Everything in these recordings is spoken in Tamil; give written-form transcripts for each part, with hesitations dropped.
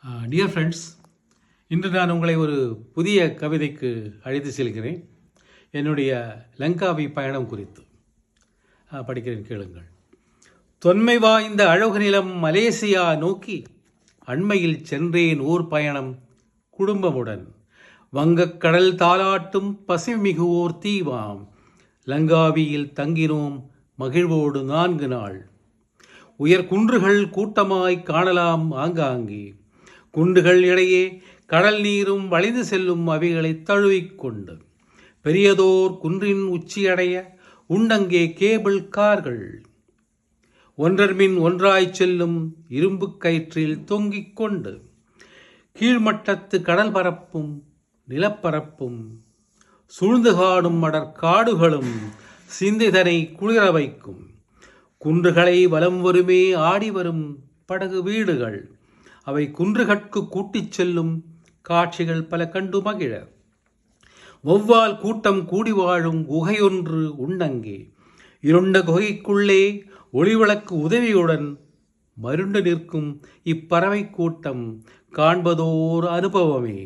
டியர் ஃப்ரெண்ட்ஸ், இன்று நான் உங்களை ஒரு புதிய கவிதைக்கு அழைத்து செல்கிறேன். என்னுடைய லங்காவி பயணம் குறித்து படிக்கிறேன், கேளுங்கள். தொன்மை வாய்ந்த அழகு நிலம் மலேசியா நோக்கி அண்மையில் சென்றேன் ஊர் பயணம் குடும்பமுடன். வங்கக்கடல் தாலாட்டும் பசுமிகு ஓர் தீவாம் லங்காவியில் தங்கினோம் மகிழ்வோடு 4 நாள். உயர் குன்றுகள் கூட்டமாய் காணலாம் ஆங்காங்கே. குன்றுகள் இடையே கடல் நீரும் வளைந்து செல்லும் அவைகளை தழுவிக்கொண்டு பெரியதோர் குன்றின் உச்சியடைய உண்டங்கே கேபிள் கார்கள். ஒன்றர்மின் ஒன்றாய்ச் செல்லும் இரும்பு கயிற்றில் தொங்கிக் கொண்டு கீழ்மட்டத்து கடல் பரப்பும் நிலப்பரப்பும் சூழ்ந்து காடும் மடற்காடுகளும் சிந்தைதனை குளிர வைக்கும். குன்றுகளை வலம் வருமே ஆடி வரும் படகு வீடுகள், அவை குன்றுகட்கு கூட்டிச் செல்லும் காட்சிகள் பல கண்டு மகிழ. வௌவால் கூட்டம் கூடி வாழும் குகையொன்று உண்டங்கே. இருண்ட குகைக்குள்ளே ஒளிவிளக்கு உதவியுடன் மருண்டு நிற்கும் இப்பறவை கூட்டம் காண்பதோர் அனுபவமே.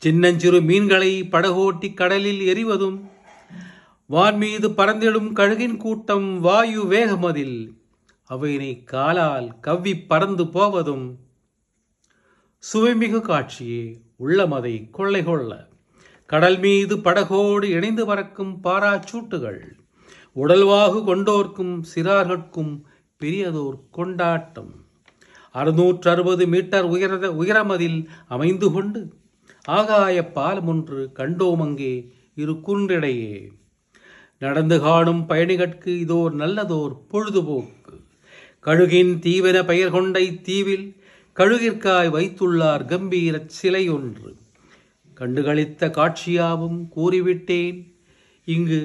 சின்னஞ்சிறு மீன்களை படகோட்டி கடலில் எறிவதும், வான்மீது பறந்திடும் கழுகின் கூட்டம் வாயு வேகமதில் அவையினை காலால் கவ்வி பறந்து போவதும் சுவைமிகு காட்சியே உள்ளமதை கொள்ளை கொள்ள. கடல் மீது படகோடு இணைந்து பறக்கும் பாராச்சூட்டுகள் உடல்வாகு கொண்டோர்க்கும் சிறார்கட்கும் பெரியதோர் கொண்டாட்டம். 660 மீட்டர் உயரமதில் அமைந்து கொண்டு ஆகாய பாலம் ஒன்று கண்டோம் அங்கே இரு குன்றிடையே. நடந்து காணும் பயணிகட்கு இதோர் நல்லதோர் பொழுதுபோக்கு. கழுகின் தீவென பெயர் கொண்ட இத்தீவில் கழுகிற்காய் வைத்துள்ளார் கம்பீர சிலை ஒன்று. கண்டுகளித்த காட்சியாவும் கூறிவிட்டேன் இங்கு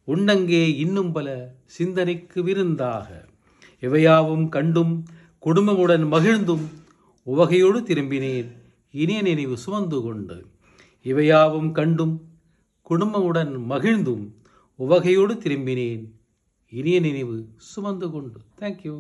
உண்டங்கே இன்னும் பல சிந்தனைக்கு விருந்தாக. இவையாவும் கண்டும் குடும்பமுடன் மகிழ்ந்தும் உவகையோடு திரும்பினேன் இனிய நினைவு சுமந்து கொண்டு. இவையாவும் கண்டும் குடும்பமுடன் மகிழ்ந்தும் உவகையோடு திரும்பினேன் இனிய நினைவு சுமந்து கொண்டு. தேங்க்யூ.